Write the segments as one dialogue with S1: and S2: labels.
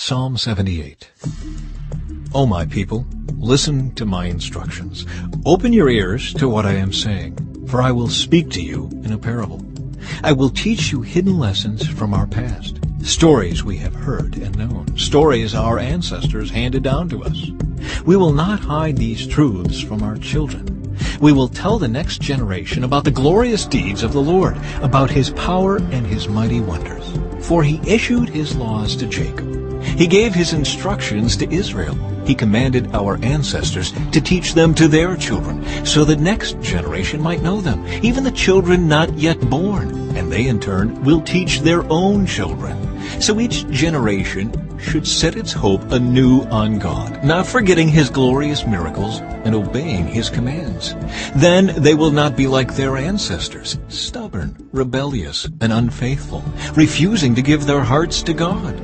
S1: Psalm 78. O my people, listen to my instructions. Open your ears to what I am saying, for I will speak to you in a parable. I will teach you hidden lessons from our past, stories we have heard and known, stories our ancestors handed down to us. We will not hide these truths from our children. We will tell the next generation about the glorious deeds of the Lord, about his power and his mighty wonders. For he issued his laws to Jacob. He gave his instructions to Israel. He commanded our ancestors to teach them to their children, so the next generation might know them, even the children not yet born, and they in turn will teach their own children. So each generation should set its hope anew on God, not forgetting his glorious miracles and obeying his commands. Then they will not be like their ancestors, stubborn, rebellious, and unfaithful, refusing to give their hearts to God.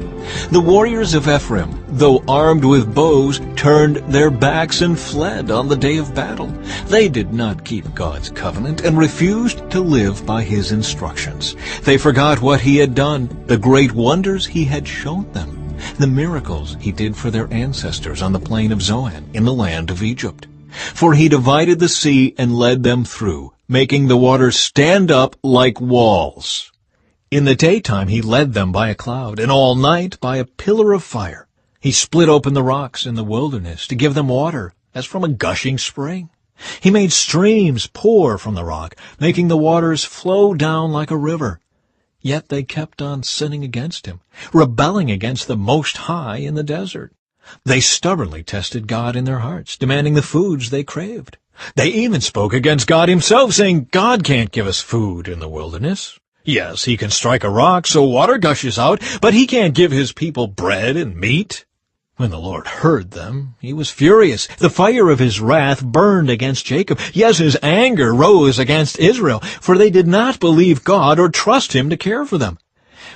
S1: The warriors of Ephraim, though armed with bows, turned their backs and fled on the day of battle. They did not keep God's covenant and refused to live by his instructions. They forgot what he had done, the great wonders he had shown them, the miracles he did for their ancestors on the plain of Zoan in the land of Egypt. For he divided the sea and led them through, making the waters stand up like walls. In the daytime he led them by a cloud, and all night by a pillar of fire. He split open the rocks in the wilderness to give them water, as from a gushing spring. He made streams pour from the rock, making the waters flow down like a river. Yet they kept on sinning against him, rebelling against the Most High in the desert. They stubbornly tested God in their hearts, demanding the foods they craved. They even spoke against God himself, saying, God can't give us food in the wilderness. Yes, he can strike a rock so water gushes out, but he can't give his people bread and meat. When the Lord heard them, he was furious. The fire of his wrath burned against Jacob. Yes, his anger rose against Israel, for they did not believe God or trust him to care for them.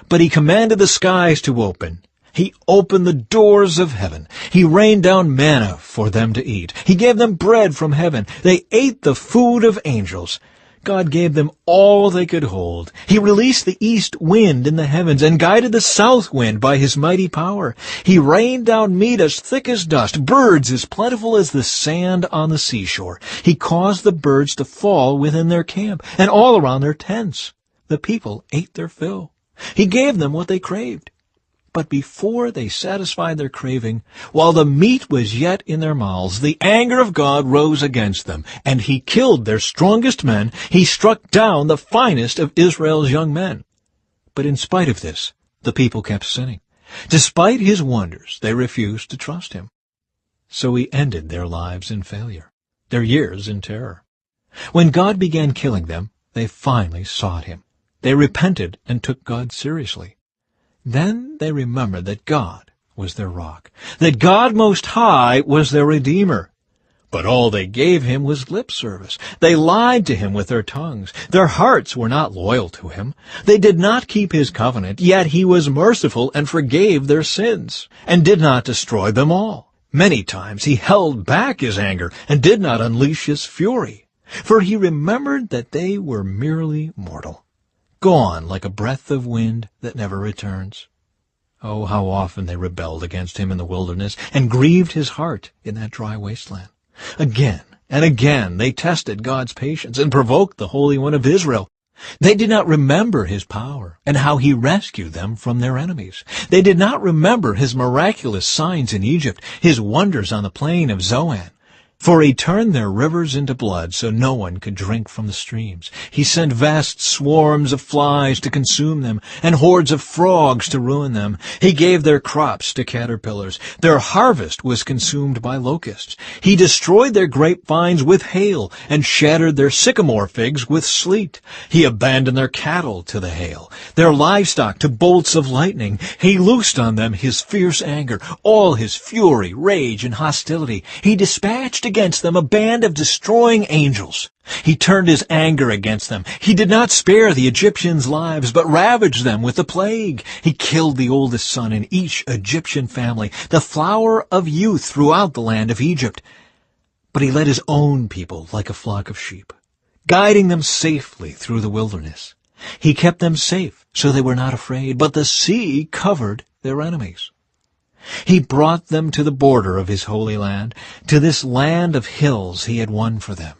S1: But he commanded the skies to open. He opened the doors of heaven. He rained down manna for them to eat. He gave them bread from heaven. They ate the food of angels. God gave them all they could hold. He released the east wind in the heavens and guided the south wind by his mighty power. He rained down meat as thick as dust, birds as plentiful as the sand on the seashore. He caused the birds to fall within their camp and all around their tents. The people ate their fill. He gave them what they craved. But before they satisfied their craving, while the meat was yet in their mouths, the anger of God rose against them, and he killed their strongest men. He struck down the finest of Israel's young men. But in spite of this, the people kept sinning. Despite his wonders, they refused to trust him. So he ended their lives in failure, their years in terror. When God began killing them, they finally sought him. They repented and took God seriously. Then they remembered that God was their rock, that God Most High was their Redeemer. But all they gave him was lip service. They lied to him with their tongues. Their hearts were not loyal to him. They did not keep his covenant, yet he was merciful and forgave their sins, and did not destroy them all. Many times he held back his anger and did not unleash his fury, for he remembered that they were merely mortal, gone like a breath of wind that never returns. Oh, how often they rebelled against him in the wilderness and grieved his heart in that dry wasteland. Again and again they tested God's patience and provoked the Holy One of Israel. They did not remember his power and how he rescued them from their enemies. They did not remember his miraculous signs in Egypt, his wonders on the plain of Zoan. For he turned their rivers into blood so no one could drink from the streams. He sent vast swarms of flies to consume them and hordes of frogs to ruin them. He gave their crops to caterpillars. Their harvest was consumed by locusts. He destroyed their grapevines with hail and shattered their sycamore figs with sleet. He abandoned their cattle to the hail, their livestock to bolts of lightning. He loosed on them his fierce anger, all his fury, rage, and hostility. He dispatched against them a band of destroying angels. He turned his anger against them. He did not spare the Egyptians' lives, but ravaged them with the plague. He killed the oldest son in each Egyptian family, the flower of youth throughout the land of Egypt. But he led his own people like a flock of sheep, guiding them safely through the wilderness. He kept them safe, so they were not afraid, but the sea covered their enemies. He brought them to the border of his holy land, to this land of hills he had won for them.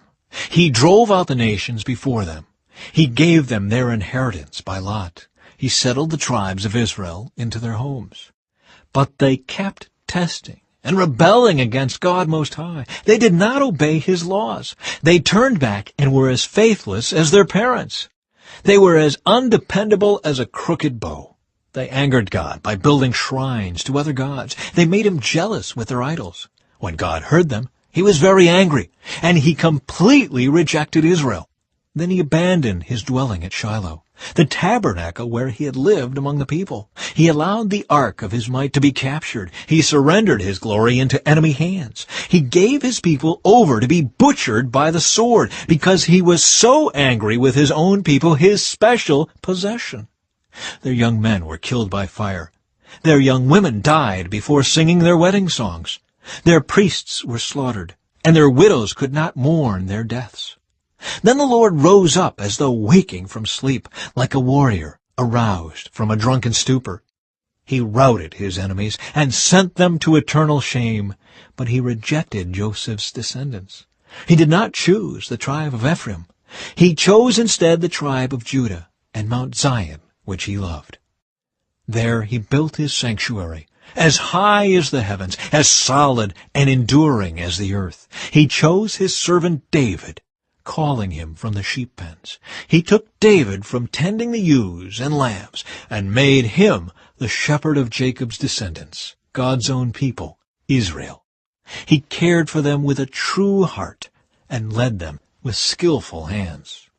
S1: He drove out the nations before them. He gave them their inheritance by lot. He settled the tribes of Israel into their homes. But they kept testing and rebelling against God Most High. They did not obey His laws. They turned back and were as faithless as their parents. They were as undependable as a crooked bow. They angered God by building shrines to other gods. They made Him jealous with their idols. When God heard them, He was very angry, and He completely rejected Israel. Then He abandoned His dwelling at Shiloh, the tabernacle where He had lived among the people. He allowed the ark of His might to be captured. He surrendered His glory into enemy hands. He gave His people over to be butchered by the sword because He was so angry with His own people, His special possession. Their young men were killed by fire. Their young women died before singing their wedding songs. Their priests were slaughtered, and their widows could not mourn their deaths. Then the Lord rose up as though waking from sleep, like a warrior aroused from a drunken stupor. He routed His enemies and sent them to eternal shame, but He rejected Joseph's descendants. He did not choose the tribe of Ephraim. He chose instead the tribe of Judah and Mount Zion, which He loved. There He built His sanctuary, as high as the heavens, as solid and enduring as the earth. He chose His servant David, calling him from the sheep pens. He took David from tending the ewes and lambs, and made him the shepherd of Jacob's descendants, God's own people, Israel. He cared for them with a true heart, and led them with skillful hands.